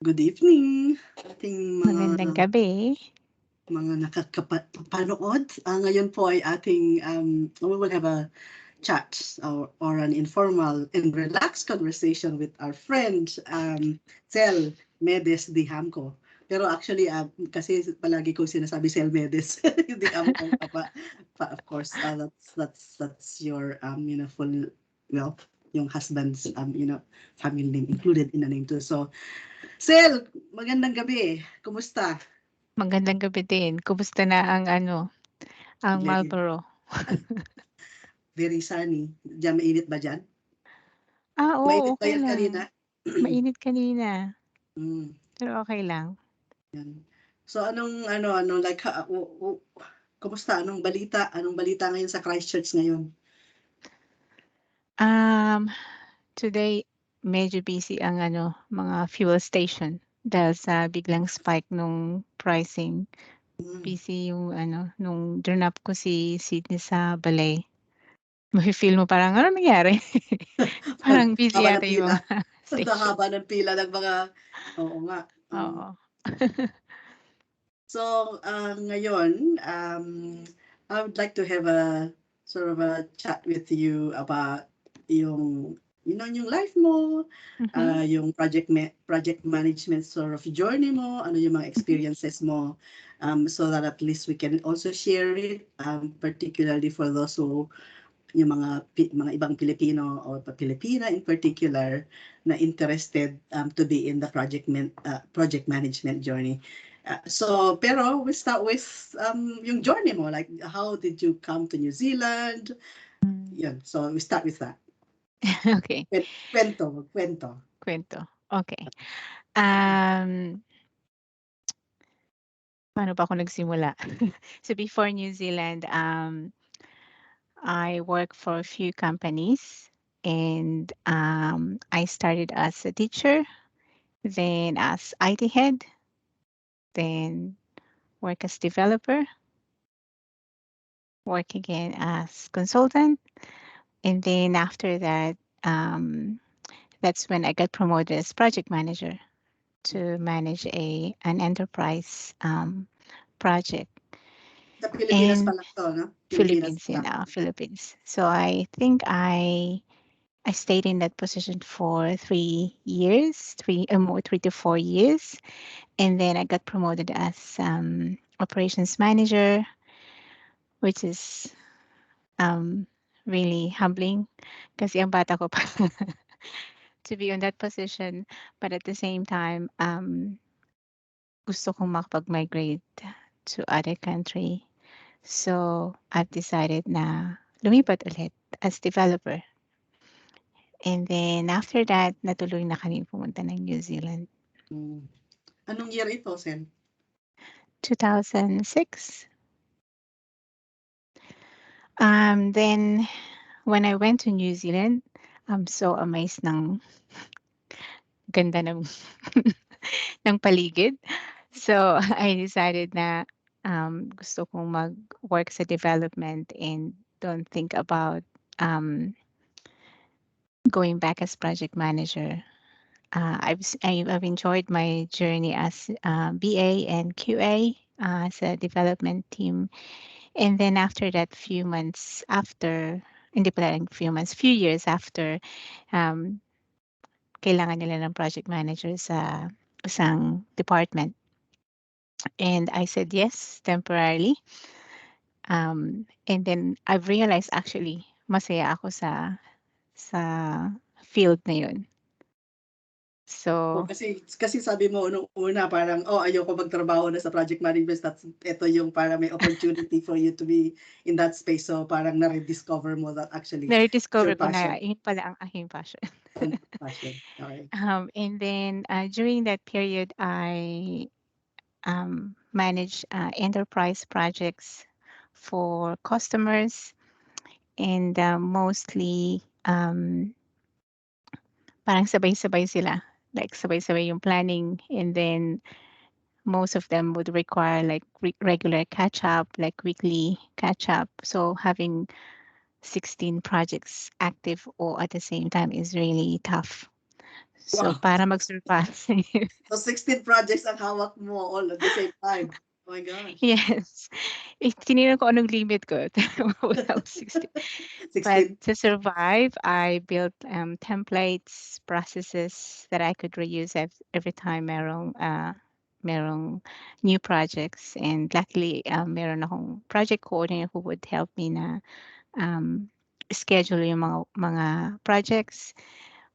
Good evening, ating Magandang gabi. mga nakakapanood. Ngayon po ay ating, we will have a chat or an informal and relaxed conversation with our friend, Cel Medes Dijamco. Pero actually, kasi palagi kong sinasabi Cel Medes Dijamco pa, of course, that's your, full, well, yung husband's, family name included in the name too. So, Cel, magandang gabi. Kumusta? Magandang gabi din. Kumusta na ang Marlboro? Very sunny. Diyan, mainit ba dyan? Oo, Mainit ba okay yan kanina? lang. Mainit kanina, Mm, pero okay lang. yan. So like, kumusta? Anong balita? Anong balita ngayon sa Christchurch ngayon? Today medyo busy ang mga fuel station dahil sa biglang spike nung pricing. Mm. Busy yung nung drop ko si Sydney sa balay. Mafe-feel mo parang, ano nangyari? Parang busy Haba ng yata yung pila. mga station. Haba ng pila ng mga, oo nga. Oo. So, ngayon, I would like to have a sort of a chat with you about yung, yung life mo, Mhm, yung project management sort of journey mo, ano yung mga mhm. experiences mo, so that at least we can also share it, particularly for those who, yung mga ibang Pilipino or Pilipina in particular na interested to be in the project management journey. Pero we start with yung journey mo, like how did you come to New Zealand? Hmm. Yun, so we start with that. Okay, Kwento. kuwento. Okay. Um, Paano ba ako nagsimula? So before New Zealand, I worked for a few companies and I started as a teacher, then as IT head, then work as developer, work again as consultant, and then after that, um, that's when I got promoted as project manager to manage an enterprise project Sa Pilipinas pa in lang to, no? Pilipinas Philippines, lang. Philippines. So I think I stayed in that position for 3 years, 3 to 4 years, and then I got promoted as operations manager, which is um, really humbling kasi ang bata ko pa to be on that position. But at the same time, gusto kong makapag-migrate to other country. So I've decided na lumipat ulit as developer. And then after that, natuloy na kami pumunta ng New Zealand. Anong year ito, Sen? 2006. Then when I went to New Zealand, I'm so amazed ng ganda ng ng paligid. So I decided na gusto kong mag-work sa development and don't think about um, going back as project manager. I've enjoyed my journey as BA and QA as a development team. And then after that, few months after, hindi pala few months, few years after, um, kailangan nila ng project manager sa isang department. And I said yes, temporarily. And then I've realized actually, masaya ako sa field na yun. So, Kasi sabi mo nung una parang, ayoko magtrabaho na sa project management, ito yung para may opportunity for you to be in that space. So parang na-rediscover mo that actually it's your na-discover ko na passion. yun pala ang aking passion. Passion. Okay. And then during that period, I managed enterprise projects for customers and mostly parang sabay-sabay sila. Like sabay-sabay yung planning and then most of them would require like regular catch up, like weekly catch up. So having 16 projects active all at the same time is really tough. So Wow. para mag-surpass. So 16 projects ang hawak mo all at the same time. Oh my gosh. Yes. Tinignan ko anong limit ko. Wala akong 60. But 16. to survive, I built templates, processes that I could reuse every time merong new projects. And luckily, meron akong project coordinator who would help me na um, schedule yung mga projects.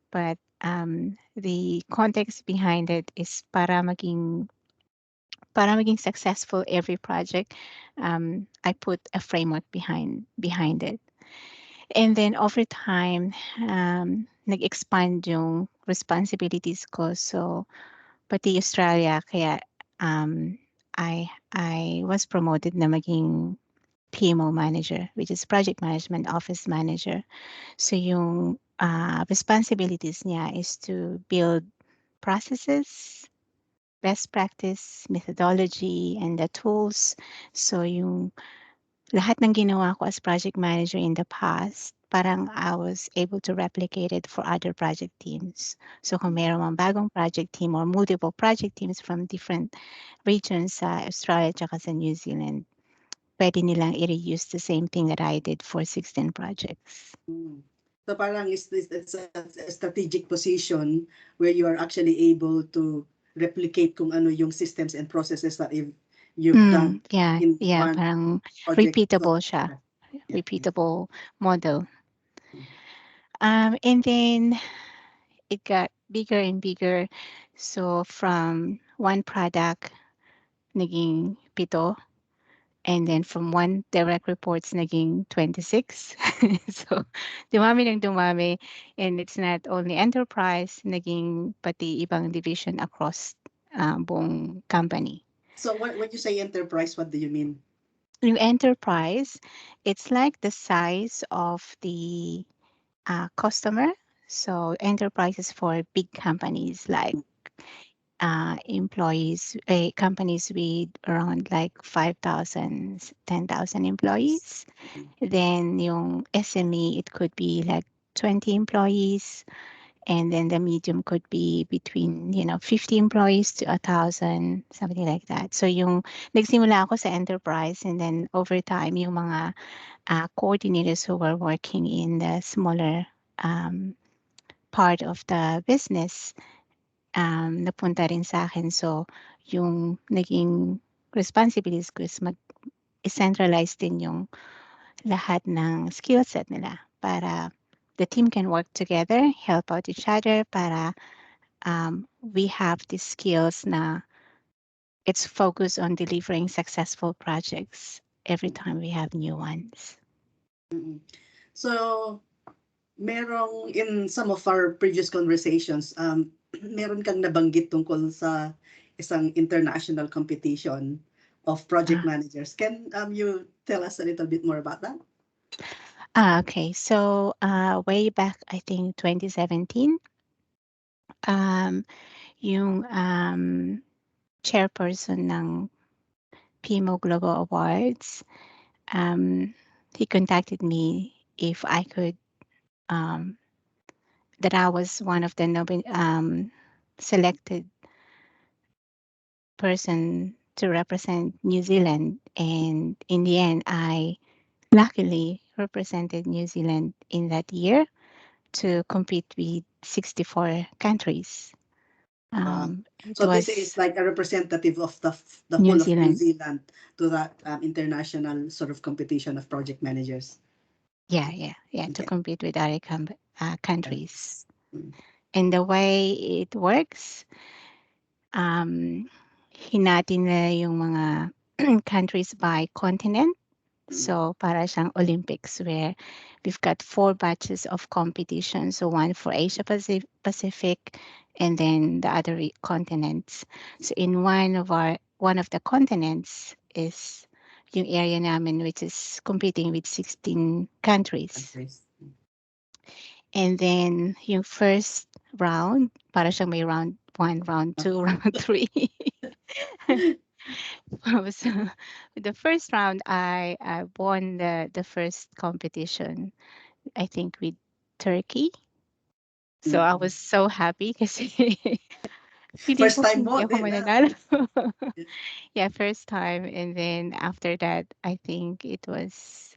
But the context behind it is para maging successful every project. I put a framework behind it. And then over time, nag-expand yung responsibilities ko. So, pati Australia, kaya I was promoted na maging PMO manager, which is Project Management Office Manager. So, yung responsibilities niya is to build processes, best practice, methodology, and the tools. So, yung lahat ng ginawa ko as project manager in the past, parang I was able to replicate it for other project teams. So kung meron mang bagong project team or multiple project teams from different regions sa Australia at sa New Zealand, pwede nilang i-reuse the same thing that I did for 16 projects. So parang it's a strategic position where you are actually able to replicate kung ano yung systems and processes that you've done Yeah, in yeah, one parang project. So, repeatable siya. yeah. Repeatable model. And then it got bigger and bigger. So from one product, naging 7. And then from one direct reports, naging 26. So dumami ng dumami. And it's not only enterprise, naging pati ibang division across buong company. So when you say enterprise, what do you mean? Yung enterprise, it's like the size of the customer. So enterprises for big companies like employees, companies with around like 5,000, 10,000 employees. Then yung SME, it could be like 20 employees. And then the medium could be between, 50 employees to 1,000, something like that. So yung nagsimula ako sa enterprise, and then over time, yung mga coordinators who were working in the smaller part of the business, napunta rin sa akin. So, yung naging responsibilities ko is i-centralize din yung lahat ng skill set nila para the team can work together, help out each other para we have the skills na it's focused on delivering successful projects every time we have new ones. So merong in some of our previous conversations, meron kang nabanggit tungkol sa isang international competition of project managers. Can you tell us a little bit more about that? Okay. So way back, I think 2017, yung chairperson ng PMO Global Awards, he contacted me if I could, that I was one of the selected person to represent New Zealand. And in the end, I luckily represented New Zealand in that year to compete with 64 countries. It So this is was like a representative of the New whole of New Zealand. Zealand to that international sort of competition of project managers. Yeah, to Okay. compete with other countries. Mm. And the way it works, hinati nila yung mga countries by continent. So para siyang Olympics where we've got 4 batches of competition. So one for Asia Pacific and then the other continents. So in one of the continents is yung area namin, which is competing with 16 countries. And then yung first round, para siyang may round 1, round 2, round 3. So the first round, I won the first competition, I think with Turkey. So I was so happy kasi feeling First ko time hindi mo ako din, ah. mananalo. Yeah, first time. And then after that, I think it was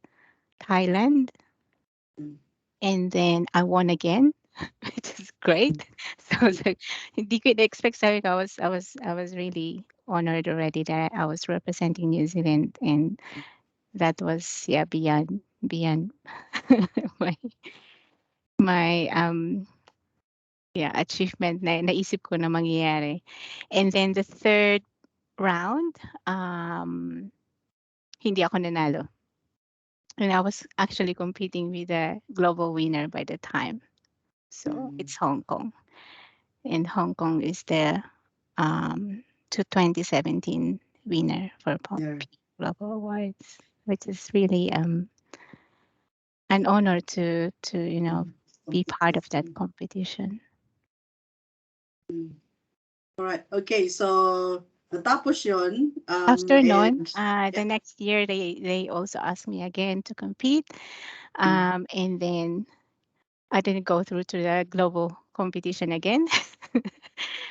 Thailand. Mm, And then I won again, which is great. So I was like, hindi ko expect. Sabi ko, I was really honored already that I was representing New Zealand, and that was yeah beyond my my yeah achievement na naisip ko na mangyayari. And then the third round, hindi ako nanalo. And I was actually competing with a global winner by the time. So mm, it's Hong Kong. And Hong Kong is the um, to 2017 winner for yeah, Global Awards, which is really an honor to mm, be part of that competition. competition. Mm. Alright, okay, so natapos yun, After noon, and the yeah, next year they also asked me again to compete, mm, and then I didn't go through to the global competition again.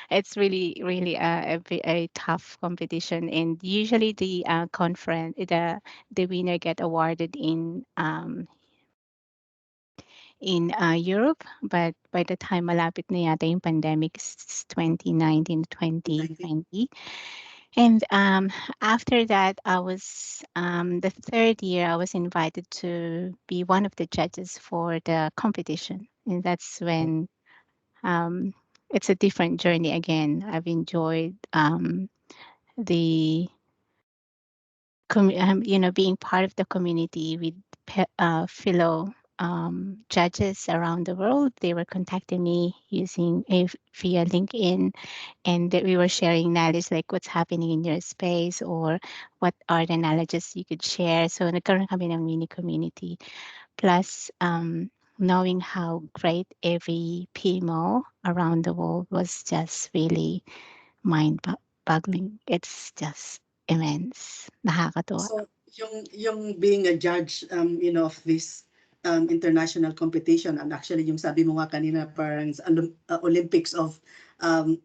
It's really a tough competition, and usually the conference the winner get awarded in Europe, but by the time malapit na yata yung pandemic, 2019 19. 2020. And after that, I was the third year I was invited to be one of the judges for the competition, and that's when um, it's a different journey again. I've enjoyed the being part of the community with fellow judges around the world. They were contacting me using via LinkedIn, and that we were sharing knowledge like what's happening in your space or what are the knowledges you could share. So nagkaroon kami ng mini community. Plus, knowing how great every PMO around the world was just really mind-boggling. It's just immense. Nakakatuwa. So yung being a judge, of this international competition, and actually yung sabi mo nga kanina parang sa Olympics um,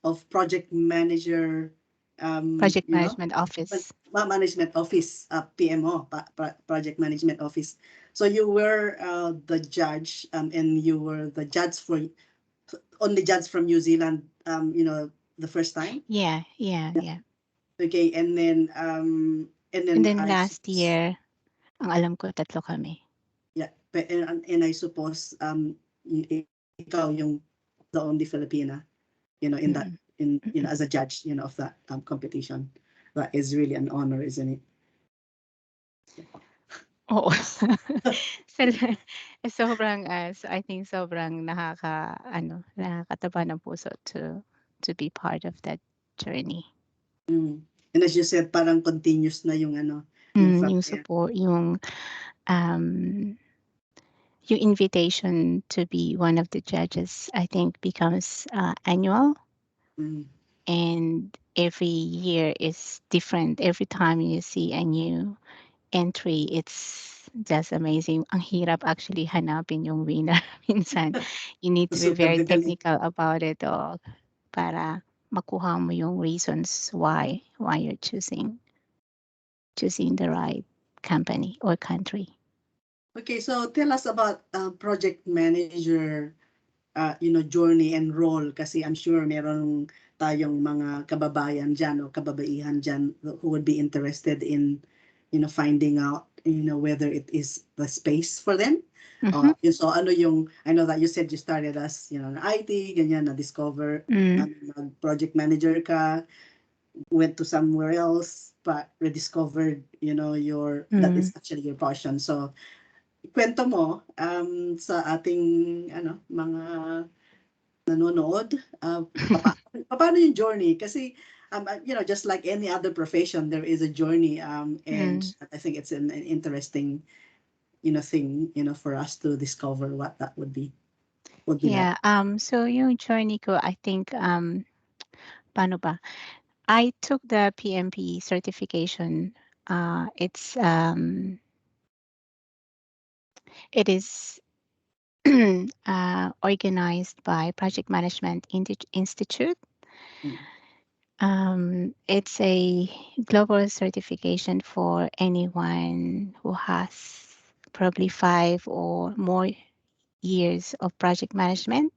of project manager, Project you know, Management Office. management office, PMO, project management office. So you were the judge, and you were the judge for only judge from New Zealand, the first time. Yeah, yeah, Yeah. yeah. Okay, and And then then I last suppose, year, ang alam ko, tatlo kami. yeah, and I suppose ikaw yung the only Filipina, in that Mm-mm. as a judge, of that competition. That is really an honor, isn't it? Oo. Sobrang, I think sobrang nakakataba ng puso to be part of that journey. Mm. And as you said, parang continuous na yung from Yung there. support, um, yung invitation to be one of the judges, I think becomes annual, Mm. and every year is different. Every time you see a new entry, it's just amazing. Ang hirap actually hanapin yung winner. Minsan, you need to be Super very magaling. technical about it para makuha mo yung reasons why you're choosing the right company or country. Okay, so tell us about project manager, journey and role, kasi I'm sure meron tayong mga kababayan dyan o kababaihan dyan who would be interested in, finding out, whether it is the space for them. Mhm. So ano yung, I know that you said you started as, na IT, ganyan, na-discover, Mm, project manager ka, went to somewhere else, but rediscovered, that mm. is actually your passion. So, kwento mo sa ating mga nanonood, paano yung journey? Kasi just like any other profession, there is a journey, and Mm. I think it's an interesting thing for us to discover what that would be like. Yeah, so yung journey ko, I think, paano ba? I took the PMP certification. It is organized by Project Management Institute. It's a global certification for anyone who has probably 5 or more years of project management.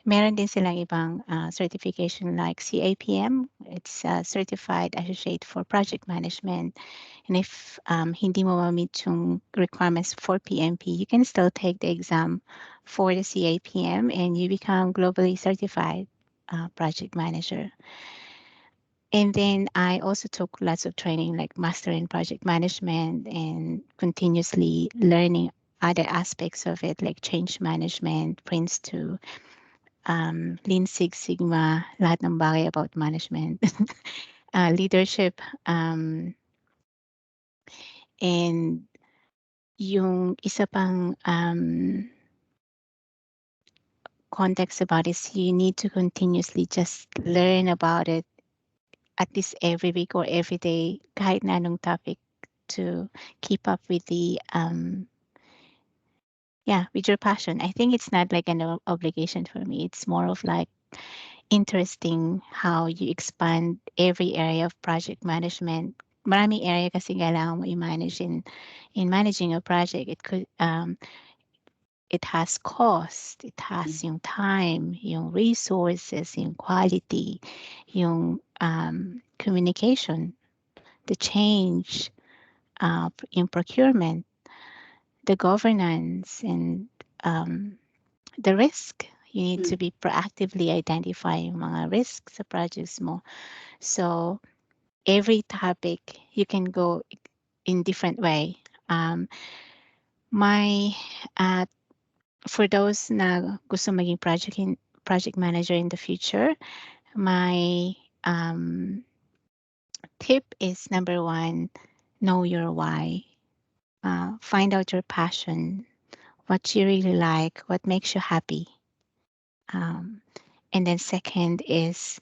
Meron din silang ibang certification like CAPM. It's a Certified Associate for Project Management. And if hindi mo ma-meet yung requirements for PMP, you can still take the exam for the CAPM and you become globally certified project manager. And then I also took lots of training like master in project management and continuously learning other aspects of it like change management, Prince 2, Lean Six Sigma, lahat ng bagay about management, leadership, and yung isa pang context about is you need to continuously just learn about it at least every week or every day, kahit na anong topic, to keep up with the with your passion. I think it's not like an obligation for me. It's more of like interesting how you expand every area of project management. Maraming area kasi kailangan mo i-manage in managing a project. It has cost, it has yung time, yung resources, yung quality, yung communication, the change in procurement, the governance, and the risk. You need to be proactively identifying mga risks sa projects mo. So every topic you can go in different way. For those na gusto maging project manager in the future, my tip is number 1, know your why. Find out your passion, what you really like, what makes you happy. And then second is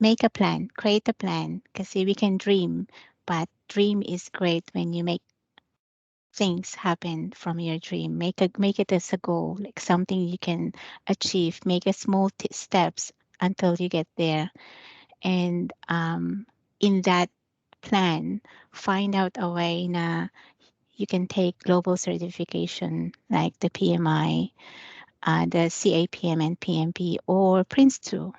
make a plan, create a plan, because we can dream, but dream is great when you make things happen from your dream. Make it as a goal, like something you can achieve. Make a small steps until you get there. And in that plan, find out a way na you can take global certification like the PMI, the CAPM and PMP, or Prince 2.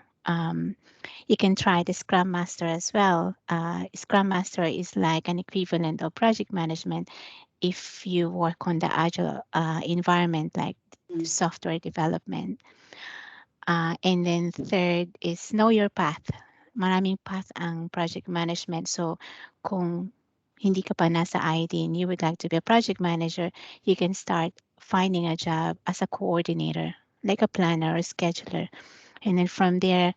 You can try the Scrum Master as well. Scrum Master is like an equivalent of project management if you work on the agile environment like software development. And then third is know your path. Maraming path ang project management. So kung hindi ka pa nasa ID and you would like to be a project manager, you can start finding a job as a coordinator, like a planner or scheduler. And then from there,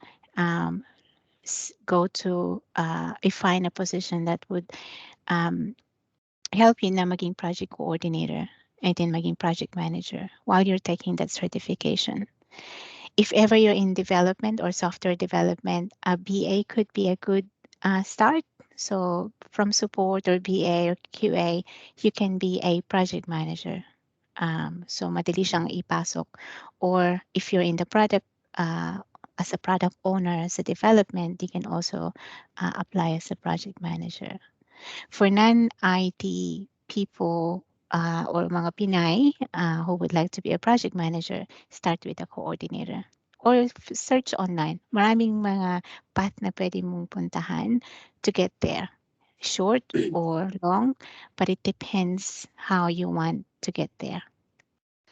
go to find a position that would help you na maging project coordinator and then maging project manager while you're taking that certification. If ever you're in development or software development, a BA could be a good start. So from support or BA or QA, you can be a project manager. So madali siyang ipasok. Or if you're in the product, as a product owner, as a development, you can also apply as a project manager. For non-IT people or mga Pinay who would like to be a project manager, start with a coordinator. Or search online. Maraming mga path na pwede mong puntahan to get there. Short or long, but it depends how you want to get there.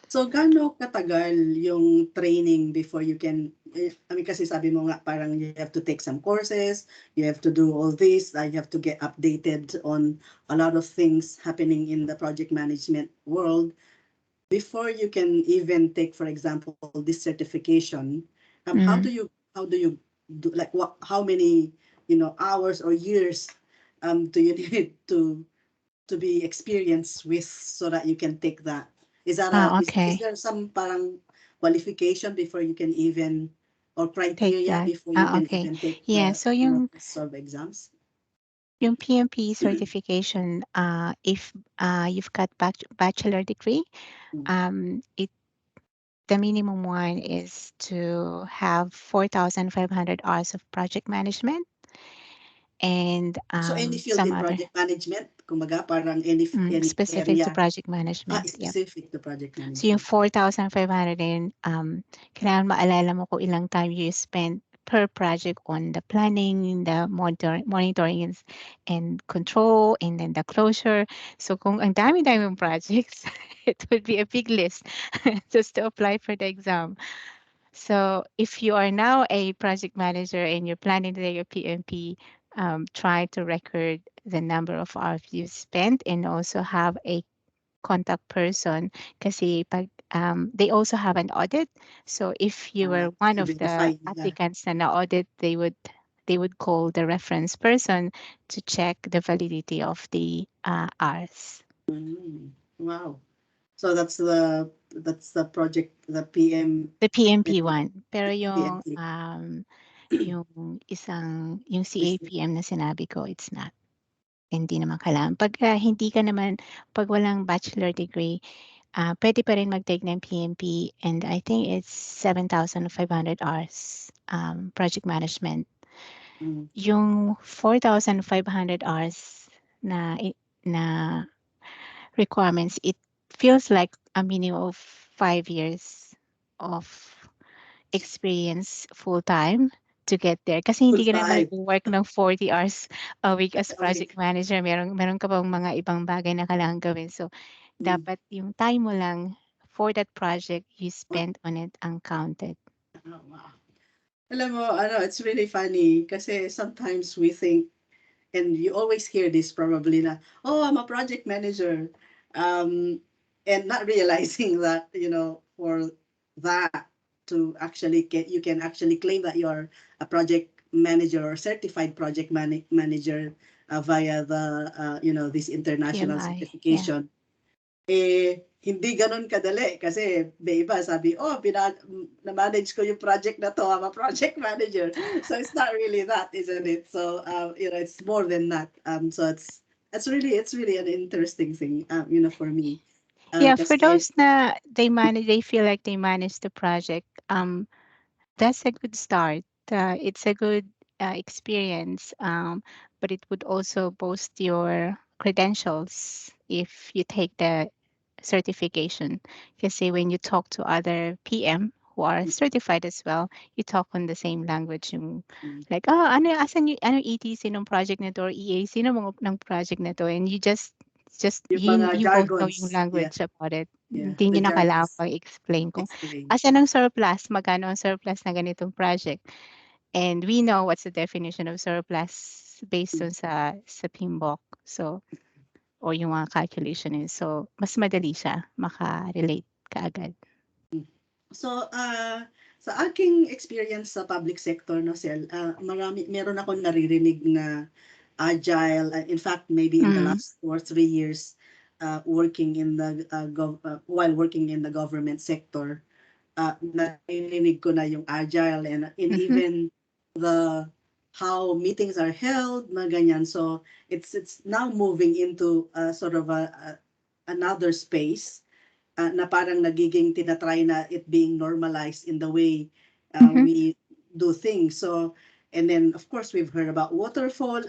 So, gaano katagal yung training before you can, I mean, kasi sabi mo nga parang you have to take some courses, you have to do all this, you have to get updated on a lot of things happening in the project management world before you can even take, for example, this certification. How do you do, like, how many, hours or years do you need to be experienced with so that you can take that? Is that is Okay. there some parang qualification before you can even, or Take criteria that. before you can Okay. even take Yeah, the so yung solve exams? Yung PMP certification, if you've got bachelor degree, it the minimum one is to have 4,500 hours of project management and So any field some in other project management, kumbaga parang any specific to area, project management. Yep. specific to project So yung management. 4,500 din, kailangan maalala mo kung ilang time you spend per project on the planning, the monitoring and control, and then the closure. So kung ang dami-dami mong projects, it would be a big list just to apply for the exam. So if you are now a project manager and you're planning to take your PMP, try to record the number of hours you spent and also have a contact person kasi they also have an audit. So if you were one To of the verify nila. applicants na audit, they would call the reference person to check the validity of the hours. Wow. So that's the project, the PM. The PMP one. Pero yung PMP. yung CAPM na sinabi ko, it's not. Hindi naman kailangan. Pag hindi ka naman, pag walang bachelor degree, pwede pa rin mag-take ng PMP and I think it's 7,500 hours project management. Yung 4,500 hours na requirements, it feels like a minimum of 5 years of experience full-time to get there. Kasi Full hindi ka naman 5 work ng 40 hours a week as a project week. manager. Meron ka pang mga ibang bagay na kailangan gawin. So, dapat yung time mo lang for that project you spend on it ang counted. Oh, wow. Alam mo, it's really funny kasi sometimes we think, and you always hear this probably na, oh, I'm a project manager. And not realizing that, for that to actually get, you can actually claim that you're a project manager or certified project manager via the, this international PMI, yeah. certification. Hindi ganun kadali kasi may iba sabi, oh, na-manage ko yung project na to, I'm a project manager. So it's not really that, isn't it? So, it's more than that. So it's really an interesting thing, for me. Yeah, for Kasi, those na they feel like they manage the project, that's a good start. It's a good experience, but it would also boost your credentials if you take the certification. Kasi when you talk to other PM who are certified as well, you talk on the same language. Yung like, ano ETC ng project na to or EAC ng project na to, and yung mga you both know yung jargons, language about it. the Hindi nyo na kailangan jargons pag-explain kung explain. asan ang surplus, magkano ang surplus na ganitong project. And we know what's the definition of surplus based on sa PMBOK. So, or yung mga calculation is. So, mas madali siya maka-relate kaagad. So, sa aking experience sa public sector, no, Cel, meron akong naririnig na agile. In fact, maybe in the last 2 or 3 years, working in the while working in the government sector, naririnig ko na yung agile and even the how meetings are held, mga ganyan. So it's now moving into sort of another space na parang nagiging tinatry na it being normalized in the way we do things. So, and then of course we've heard about waterfall.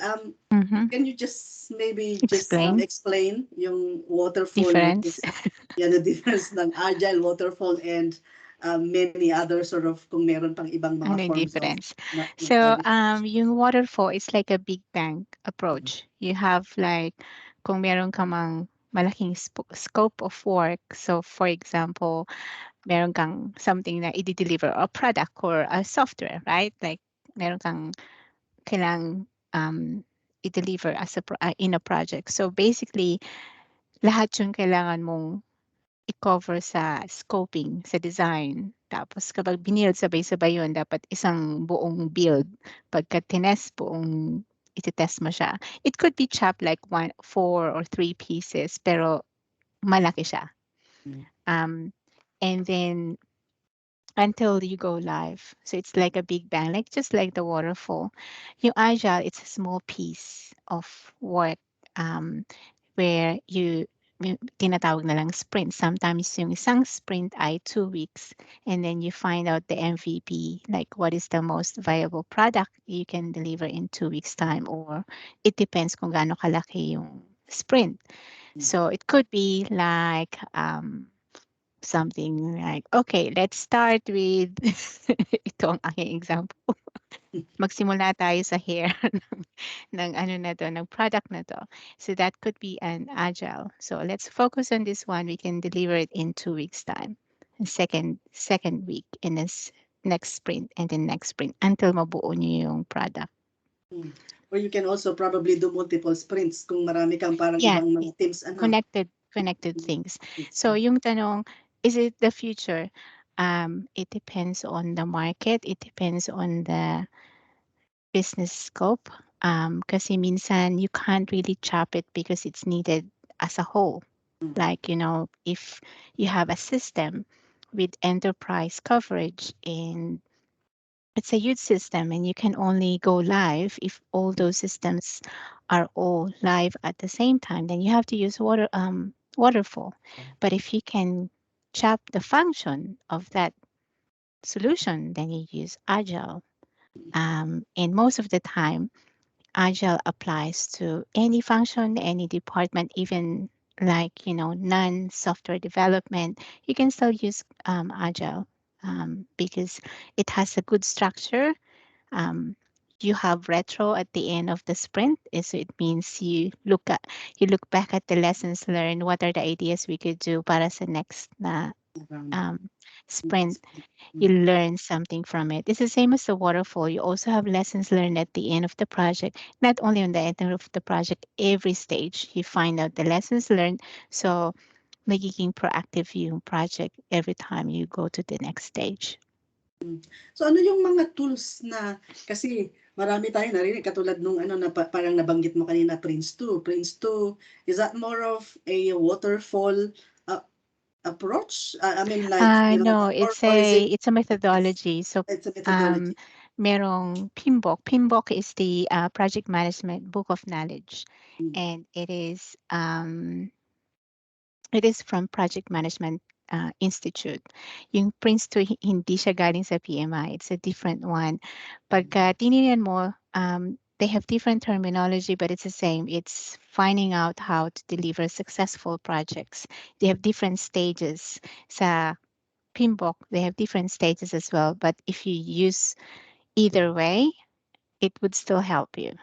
Can you just maybe explain yung waterfall, which Difference. is the difference ng agile, waterfall, and many other sort of kung meron pang ibang mga Ano yung forms of difference? So, yung waterfall is like a big bang approach. You have like, kung meron ka mang malaking scope of work. So, for example, meron kang something na i-deliver, a product or a software, right? Like, meron kang kailangang i-deliver in a project. So, basically, lahat yung kailangan mong i-cover sa scoping, sa design. Tapos kapag binild sabay-sabay yun, dapat isang buong build. Pagka tinest, iti-test mo siya. It could be chopped like 4 or 3 pieces, pero malaki siya. And then until you go live. So it's like a big bang, like just like the waterfall. Yung agile, it's a small piece of work where tinatawag na lang sprint. Sometimes yung isang sprint ay 2 weeks and then you find out the MVP, like what is the most viable product you can deliver in 2 weeks time, or it depends kung gaano kalaki yung sprint. So it could be like something like, okay, let's start with, ito ang aking example. Magsimula tayo sa hair ng ano na to, ng product na to. So that could be an agile. So let's focus on this one. We can deliver it in 2 weeks time. Second week, and then next sprint, and then next sprint until mabuo niyo yung product. Or you can also probably do multiple sprints kung marami kang parang Yeah, ibang mga teams. connected things. So yung tanong, is it the future? It depends on the market. It depends on the business scope. Kasi minsan you can't really chop it because it's needed as a whole. Like, if you have a system with enterprise coverage and it's a huge system and you can only go live if all those systems are all live at the same time, then you have to use waterfall. But if you can chop the function of that solution, then you use agile. And most of the time, agile applies to any function, any department, even like non-software development. You can still use agile because it has a good structure. um, you have retro at the end of the sprint. So it means you look back at the lessons learned. What are the ideas we could do para sa next na um, sprint? You learn something from it. It's the same as the waterfall. You also have lessons learned at the end of the project. Not only on the end of the project, every stage you find out the lessons learned. So magiging proactive yung project every time you go to the next stage. So ano yung mga tools na, kasi marami tayong narinig katulad nung ano na parang nabanggit mo kanina, Prince 2. Prince 2, is that more of a waterfall uh, approach? I mean like, No, or is it, it's a methodology. So it's a methodology? merong PMBOK. PMBOK is the Project Management Book of Knowledge, Mm. and it is from Project Management Institute. Yung Prince 2, hindi siya galing sa PMI. It's a different one. Pagka tinignan mo, they have different terminology, but it's the same. It's finding out how to deliver successful projects. They have different stages. Sa PMBOK, they have different stages as well. But if you use either way, it would still help you.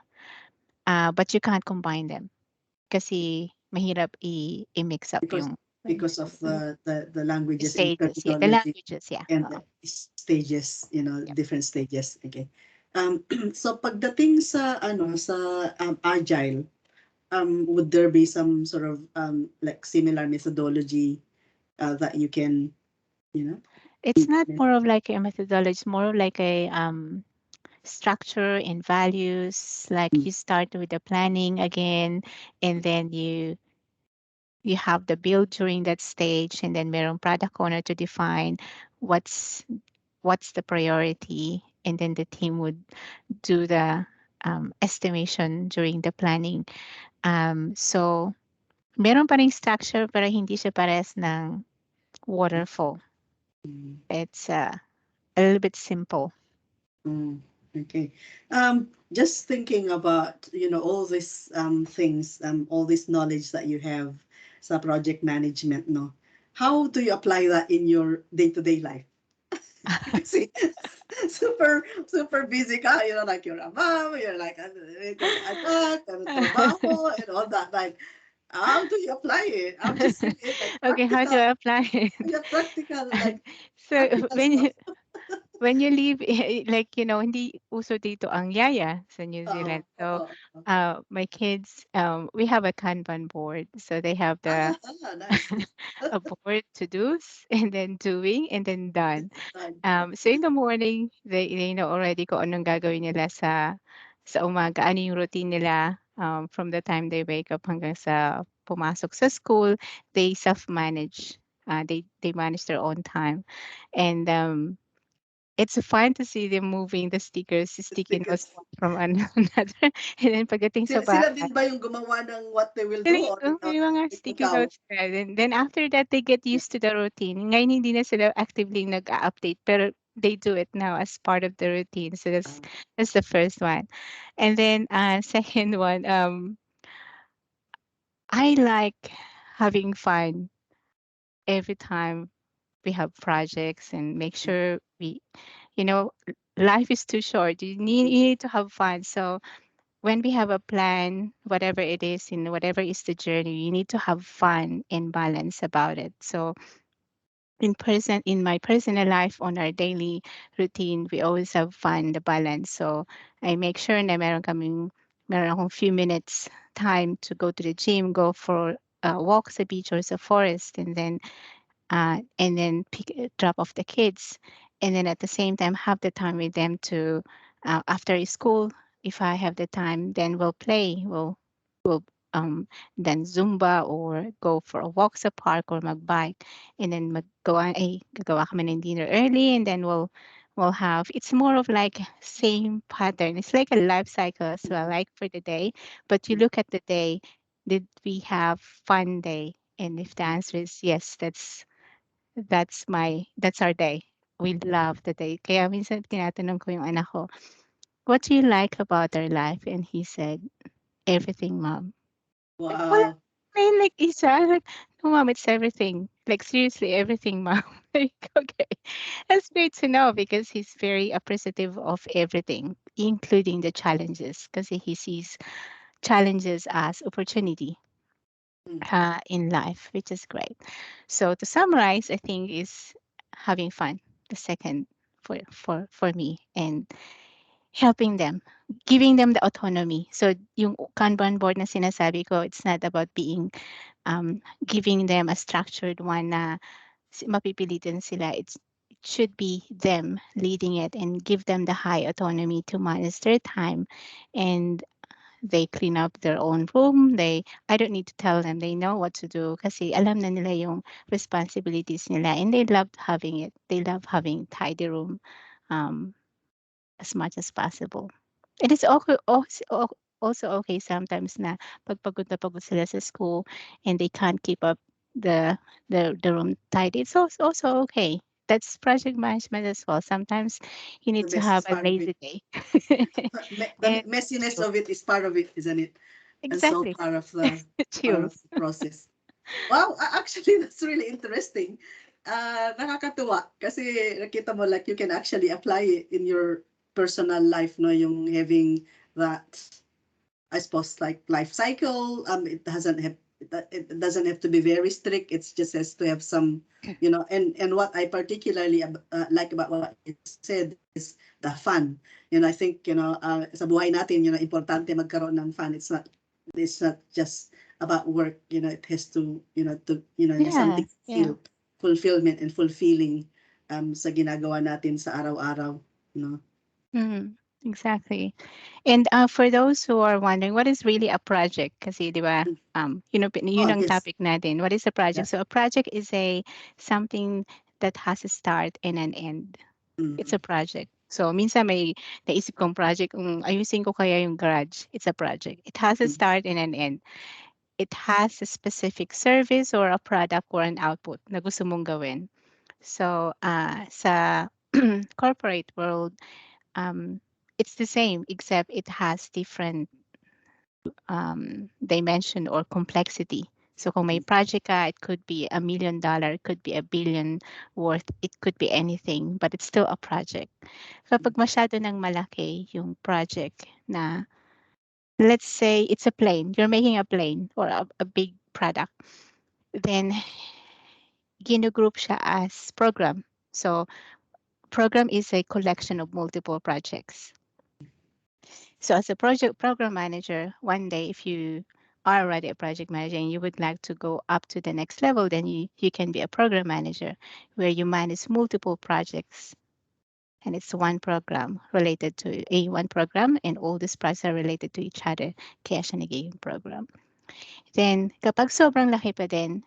But you can't combine them kasi mahirap i-mix up Because yung of the languages and stages. Yeah, the terminology languages. Yeah. and the stages, Yep. different stages. Okay. So pagdating sa agile, would there be some sort of like similar methodology that you can, you know? It's not more of like a methodology. It's more of like a structure and values. Like you start with the planning again, and then you have the build during that stage, and then merong product owner to define what's the priority, and then the team would do the estimation during the planning. So meron pa ring structure pero hindi siya parehas ng waterfall. It's a little bit simple. Okay. Just thinking about, all these things, all this knowledge that you have sa project management, no? How do you apply that in your day-to-day life? See, super busy ka, like you're a mom, you're like an anak, and trabaho, and all that. Like, how do you apply it? I'm just really like Okay, how do I apply it? yeah, practical, like So practical stuff. when you leave, like, hindi uso dito ang yaya sa New Zealand. So, my kids, we have a Kanban board. So they have Nice. a board to do's and then doing and then done. Done. So in the morning, they know already kung anong gagawin nila sa umaga, ano yung routine nila from the time they wake up hanggang sa pumasok sa school. They self-manage They manage their own time, and it's fun to see them moving the stickers, sticky notes Stickers. from another. And then pagdating sa Sila bahay, din ba yung gumawa ng what they will do feeling or ko may mga sticky ikaw? notes na. Then after that, they get used to the routine. Ngayon hindi na sila actively nag-update, pero they do it now as part of the routine. So that's the first one. And then second one, I like having fun every time we have projects and make sure we, you know, life is too short. You need to have fun. So when we have a plan, whatever it is and whatever is the journey, you need to have fun and balance about it. So in my personal life, on our daily routine, we always have fun, the balance. So I make sure na meron akong few minutes time to go to the gym, go for a walk sa beach or sa forest, and then drop off the kids, and then at the same time have the time with them to after school. If I have the time, then we'll play. We'll then Zumba or go for a walk sa park or magbike, and then gagawa kami ng dinner early, and then we'll have, it's more of like same pattern. It's like a life cycle as well, like for the day. But you look at the day, did we have fun day? And if the answer is yes, that's our day. We love the day. Kaya minsan tinatanong ko yung anak ko, "What do you like about our life?" And he said, "Everything, mom." Like, wala Wow. may like isa. Like, "No, mom, it's everything. Like, seriously, everything, mom." Like, okay. That's great to know because he's very appreciative of everything, including the challenges, because he sees challenges as opportunity Mm. in life, which is great. So to summarize, I think is having fun, the second for me, and helping them, giving them the autonomy. So yung Kanban board na sinasabi ko, it's not about being giving them a structured one na mapipilitin sila. It should be them leading it and give them the high autonomy to manage their time, and they clean up their own room. I don't need to tell them. They know what to do kasi alam na nila yung responsibilities nila, and they love having it. They love having tidy room um, as much as possible. And it's also okay sometimes na pagod na pagod sila sa school and they can't keep up the the room tidy. It's also okay. That's project management as well. Sometimes you The need to mess have is a part of it. lazy day. The And messiness chill. of it is part of it, isn't it? And so Exactly. part of Chills. the process. Wow, actually that's really interesting. Nakakatuwa kasi nakita mo like you can actually apply it in your personal life, no, yung having that, I suppose, like life cycle. It doesn't have to be very strict. It just has to have some, and what I particularly like about what you said is the fun. I think sa buhay natin, importante magkaroon ng fun. It's not just about work. It has to, there's Yeah, something to yeah. feel fulfillment and fulfilling sa ginagawa natin sa araw-araw. Mm, exactly. And for those who are wondering, what is really a project? Kasi, di ba, yun Oh, ang yes. topic natin. What is a project? Yeah. So a project is something that has a start and an end. It's a Mm. project. So minsan may naisip kong project, ayusin ko kaya yung garage. It's a project. It has a Mm. start and an end. It has a specific service or a product or an output na gusto mong gawin. So sa corporate world, um, it's the same except it has different dimension or complexity. So kung may project ka, it could be $1 million, it could be $1 billion worth, it could be anything, but it's still a project. Kapag masyado ng malaki yung project na, let's say it's a plane, you're making a plane or a big product, then ginugroup siya as program. So program is a collection of multiple projects. So as a project program manager, one day if you are already a project manager and you would like to go up to the next level, then you can be a program manager where you manage multiple projects, and it's one program related to a one program, and all these projects are related to each other. Kaya siya nagiging program. Then kapag sobrang laki pa din,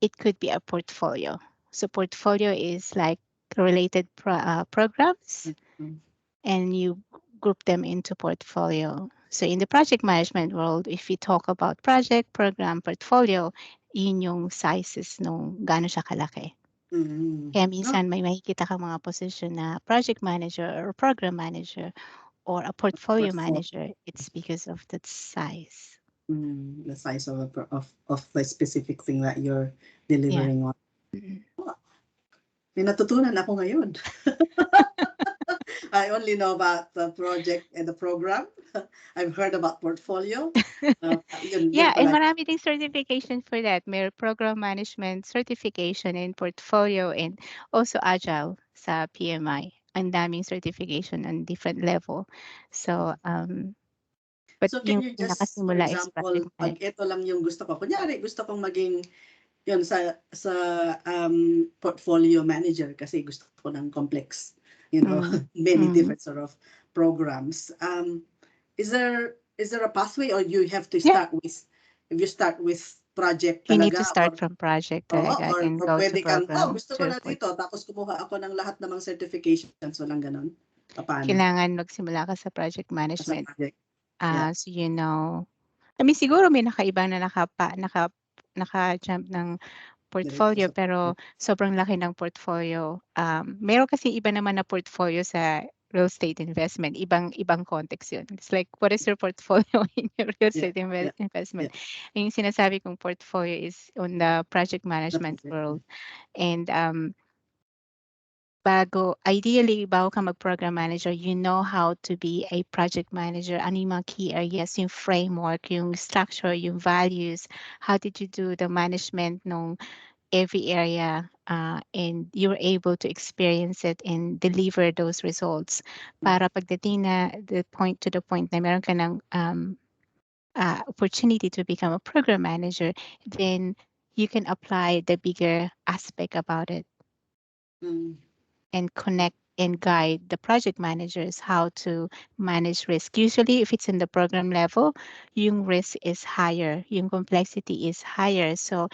it could be a portfolio. So portfolio is like related programs, Mm. and you group them into portfolio. So in the project management world, if we talk about project, program, portfolio, yun yung sizes nung gaano siya kalaki. Kaya minsan may makikita kang mga position na project manager or program manager or a portfolio manager. It's because of that size. The size of the specific thing that you're delivering on. May natutunan ako ngayon. I only know about the project and the program. I've heard about portfolio. Yeah, and marami ding certification for that. May program management certification in portfolio and also agile sa PMI. Ang daming certification on different level. So, but so can yung you just, for nakasimula is example, project pag ito lang yung gusto ko, kunyari gusto kong maging yun sa portfolio manager kasi gusto ko ng complex, many different sort of programs. Is there a pathway, or you have to start with, if you start with project you need talaga, to start from project talaga or and go to pwede kang, program gusto ko na dito, tapos kumuha ako ng lahat ng mga certifications, walang ganon? Paano? Kailangan magsimula ka sa project Sa management. project. So you know, I mean, siguro may nakaiba na naka-jump ng portfolio, pero sobrang laki ng portfolio. Meron kasi iba naman na portfolio sa real estate investment. Ibang context yun. It's like, what is your portfolio in your real estate investment? Yung sinasabi kong portfolio is on the project management world. And ideally, bago ka mag-program manager, you know how to be a project manager. Ano yung mga key areas, yung framework, yung structure, yung values. How did you do the management nung every area, and you're able to experience it and deliver those results. Para pagdating na the point na meron ka ng opportunity to become a program manager, then you can apply the bigger aspect about it. And connect and guide the project managers how to manage risk. Usually, if it's in the program level, yung risk is higher, yung complexity is higher. So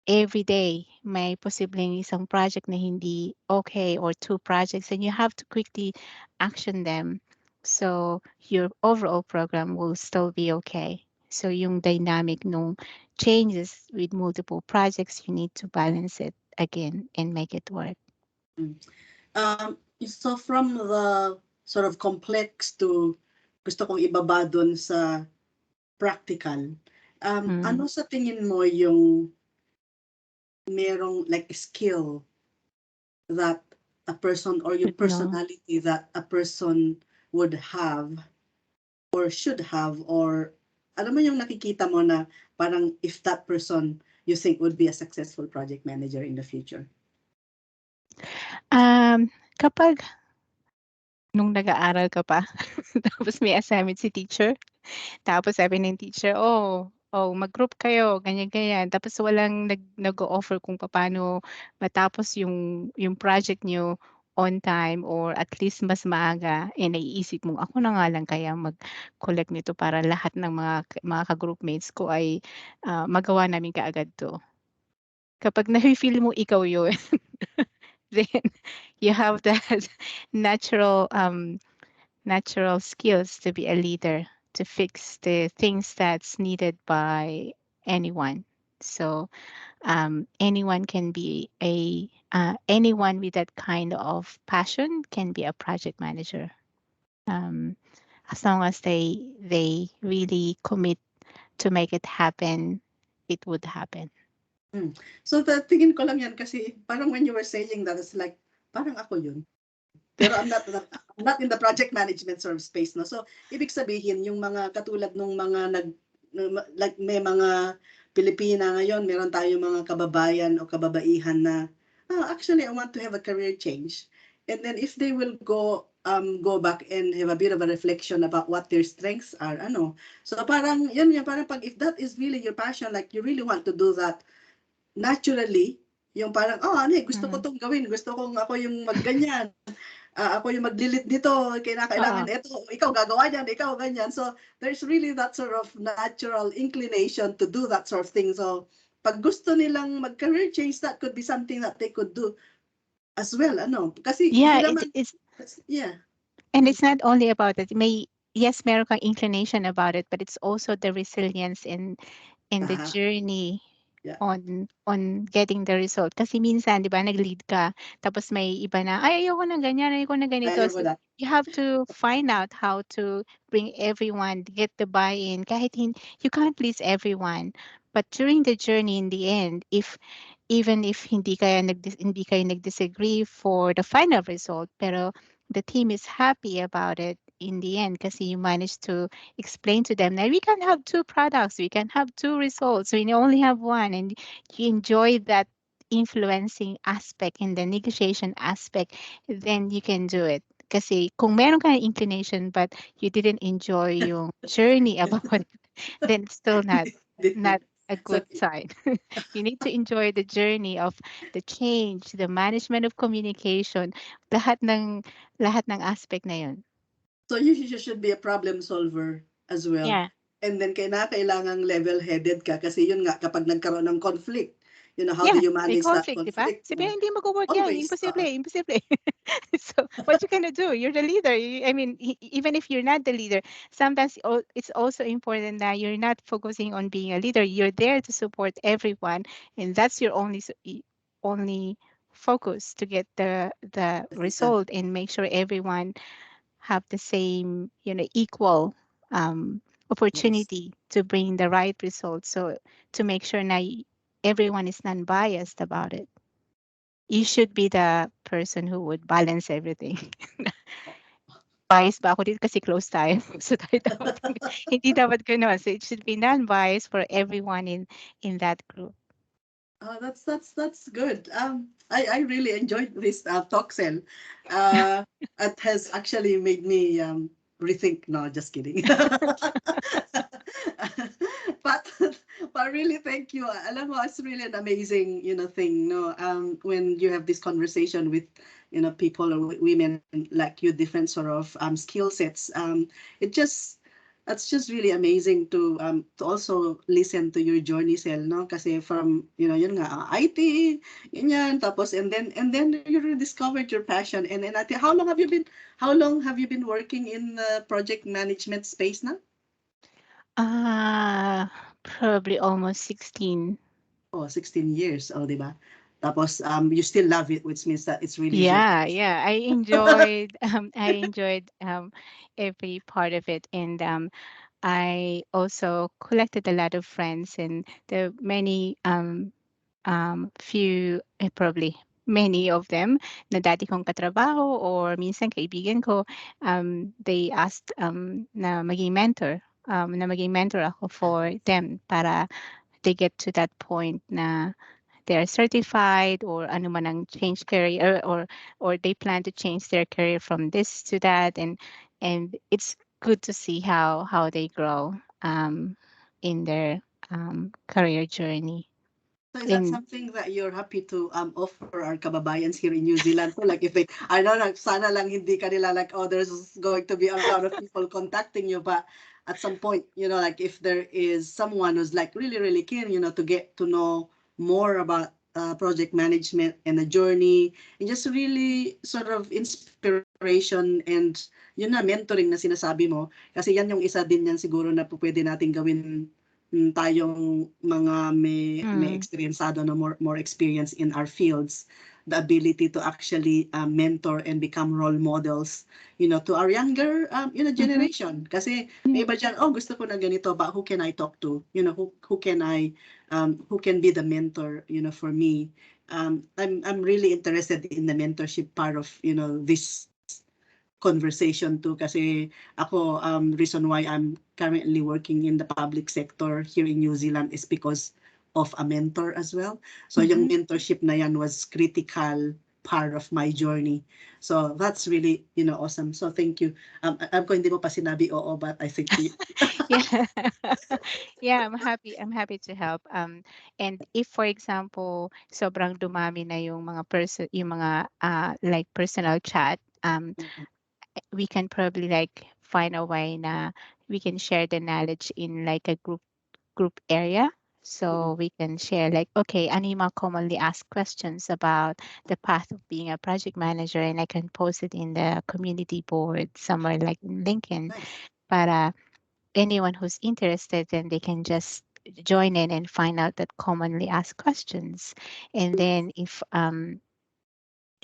every day, may posibleng isang project na hindi okay, or two projects, and you have to quickly action them. So your overall program will still be okay. So yung dynamic nung changes with multiple projects, you need to balance it again and make it work. So from the sort of complex to gusto kong ibaba dun sa practical, ano sa tingin mo yung merong like skill that a person, or your personality that a person would have or should have, or alam mo yung nakikita mo na parang if that person you think would be a successful project manager in the future? Kapag nung nag-aaral ka pa, tapos may assignment si teacher, tapos sabi ng teacher, mag-group kayo, ganyan-ganyan. Tapos walang nag-o-offer kung paano matapos yung project nyo on time or at least mas maaga, naiisip mong ako na nga lang kaya mag-collect nito para lahat ng mga ka-groupmates ko ay magawa namin kaagad to. Kapag na-feel mo ikaw yun, then you have that natural skills to be a leader, to fix the things that's needed by anyone. So anyone can be anyone with that kind of passion can be a project manager. As long as they really commit to make it happen, it would happen. So tingin ko lang yan kasi parang when you were saying that, it's like parang ako yun. Pero I'm not in the project management sort of space, no? So ibig sabihin yung mga katulad nung mga like may mga Filipina ngayon, meron tayong mga kababayan o kababaihan na actually I want to have a career change. And then if they will go back and have a bit of a reflection about what their strengths are, so parang yun, parang pag if that is really your passion, like you really want to do that naturally, yung parang gusto ko tong gawin, gusto kong ako yung magganyan, ako yung mag-delete nito, kailangan ito, ikaw gagawa niyan, ikaw ganyan. So there's really that sort of natural inclination to do that sort of thing. So pag gusto nilang mag-career change, that could be something that they could do as well, ano? Kasi Yeah, sila man, yeah. and it's not only about it. Yes, meron kang inclination about it, but it's also the resilience in the Aha, journey yeah. on getting the result. Kasi minsan, 'di ba, nag-lead ka, tapos may iba na, ay, ayoko ng ganyan, ayoko ng ganito. Ayaw ko So na. you have to find out how to bring everyone, get the buy-in. You can't please everyone. But during the journey, in the end, if even if hindi kayo nag-disagree for the final result, pero the team is happy about it in the end kasi you managed to explain to them that we can have two products, we can have two results, we only have one, and you enjoy that influencing aspect and the negotiation aspect, then you can do it. Kasi kung meron ka ng inclination but you didn't enjoy yung journey about it, then it's still not a So, good sign. You need to enjoy the journey of the change, the management of communication, lahat ng lahat ng aspect na 'yun. so you should be a problem solver as well. Yeah. And then kailangang level-headed ka kasi yun nga kapag nagkaroon ng conflict, how do Yeah, you may manage that conflict, 'di ba? conflict? Sabihin, "Hindi magwo-work 'yan, Always. imposible, imposible." So, what you gonna do? You're the leader. I mean, even if you're not the leader, sometimes it's also important that you're not focusing on being a leader. You're there to support everyone, and that's your only focus to get the Yeah. result and make sure everyone have the same, equal Yes. opportunity to bring the right result. So to make sure na everyone is non-biased about it. You should be the person who would balance everything. Biased ba ako dito kasi close tayo. So tayo dapat, hindi dapat gano'n. So it should be non-biased for everyone in that group. Oh, that's good. I really enjoyed this talk, Cel. Uh, it has actually made me rethink. No, just kidding. but but really, thank you. Alam mo, it's really an amazing thing. No, when you have this conversation with people or women like you, different sort of skill sets. It just That's just really amazing to also listen to your journey, Cel, no? Kasi from, yun nga, IT, yun yan, tapos and then you rediscovered your passion. And ate, how long have you been working in the project management space na? Probably almost 16. Oh, 16 years, oh, di ba? Tapos you still love it, which means that it's really your Yeah, passion. yeah. I enjoyed every part of it, and I also collected a lot of friends, and the many few, probably many of them na dati kong katrabaho or minsan kaibigan ko, they asked na maging mentor ako for them para they get to that point na they are certified or ano man ang change career, or they plan to change their career from this to that, and it's good to see how they grow in their career journey. So is that And something that you're happy to offer our kababayans here in New Zealand? So like if they, I know like sana lang hindi kanila like, oh, there's going to be a lot of people contacting you, but at some point, like if there is someone who's like really, really keen, to get to know more about project management and the journey and just really sort of inspiration and mentoring na sinasabi mo. Kasi yan yung isa din yan siguro na pwede natin gawin tayong mga may mm, eksperyensado na more experience in our fields, the ability to actually mentor and become role models, to our younger, mhm, generation. Kasi may yeah. iba dyan, oh, gusto ko na ganito, but who can I talk to? Who can be the mentor, for me? I'm really interested in the mentorship part of, this conversation too kasi ako reason why I'm currently working in the public sector here in New Zealand is because of a mentor as well. So yung Mhm. mentorship na yan was critical part of my journey. So that's really, awesome. So thank you. Alam ko hindi mo pa sinabi oo, but I think Yeah. Yeah, I'm happy to help. And if for example, sobrang dumami na yung mga like personal chat, we can probably like find a way na we can share the knowledge in like a group area. So we can share like, okay, ano yung mga commonly asked questions about the path of being a project manager, and I can post it in the community board somewhere like in LinkedIn Nice. para anyone who's interested, then they can just join in and find out that commonly asked questions. And then if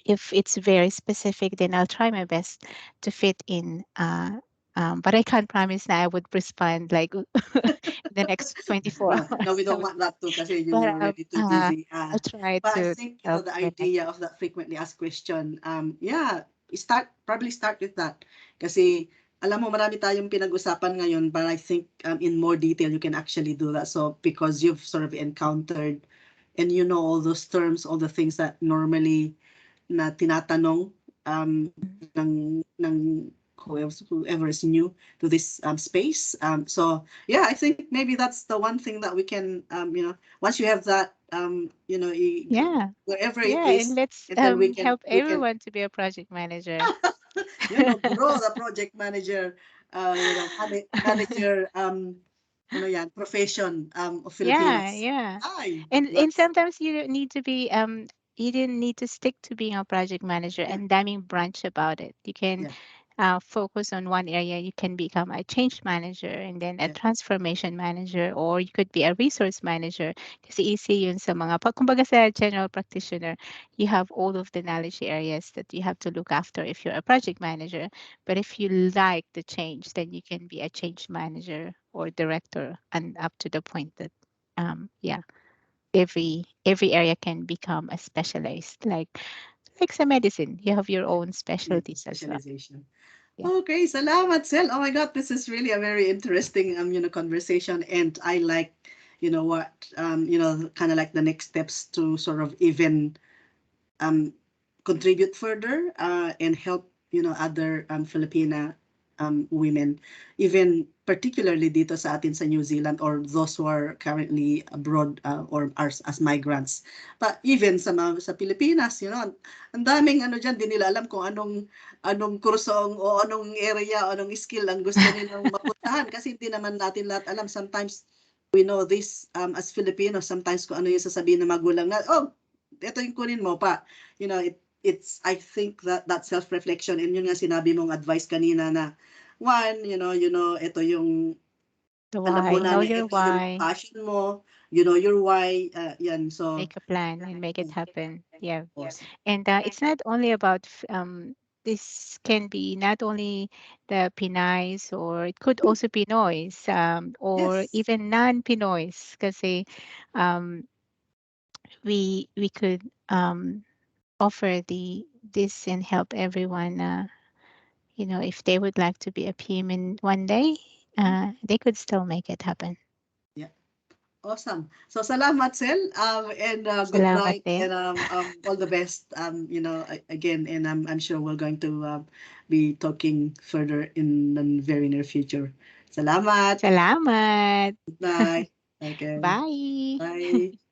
it's very specific, then I'll try my best to fit in. But I can't promise that I would respond like the next 24 No, no, hours. we don't want that to kasi But you're already too busy. I try But I to think, help the with it. idea of that frequently asked question, yeah, probably start with that. Kasi, alam mo, marami tayong pinag-usapan ngayon, but I think in more detail, you can actually do that. So, because you've sort of encountered and you know all those terms, all the things that normally na tinatanong ng whoever is new to this space. So yeah, I think maybe that's the one thing that we can, once you have that, Yeah. wherever it Yeah. And is, let's and then help we can, everyone to be a project manager. grow the project manager, manager, profession of Yeah, Filipinos. yeah. Ay, And that's sometimes you don't need to be you didn't need to stick to being a project manager yeah, and daming branch about it. You can yeah, focus on one area. You can become a change manager and then a yeah, transformation manager, or you could be a resource manager. Kasi easy yun sa mga, kumbaga sa general practitioner, you have all of the knowledge areas that you have to look after if you're a project manager. But if you like the change, then you can be a change manager or director, and up to the point that yeah, every area can become a specialized, like some medicine, you have your own yeah, specialties as well. specialization. Yeah. Okay, salamat, Cel. Oh my God, this is really a very interesting, conversation, and I like, what, kind of like the next steps to sort of even um, contribute further, and help, other Filipina women, even particularly dito sa atin sa New Zealand, or those who are currently abroad, or as migrants. But even sa Pilipinas, ang daming ano diyan, di nila alam kung anong kursong o anong area o anong skill ang gusto nilang mapuntahan, kasi hindi naman natin lahat alam. Sometimes we know this, as Filipinos, sometimes kung ano yung sasabihin ng magulang na, oh, ito yung kunin mo pa. It's I think that self-reflection, and yun nga sinabi mong advice kanina na one, ito yung The alam mo why, na know na your ito yung why, passion mo, you know your why, yan. So, make a plan and make it happen. Yeah. awesome. And it's not only about this can be not only the Pinays, or it could also be Pinoys, or Yes. even non-Pinoys, kasi um, we could offer this and help everyone. If they would like to be a PM in one day, they could still make it happen. Yeah. Awesome. So salamat, Sel. And good Salamat night, din. and all the best. Again, and I'm sure we're going to be talking further in the very near future. Salamat. Salamat. Good night. Okay. Bye. Bye.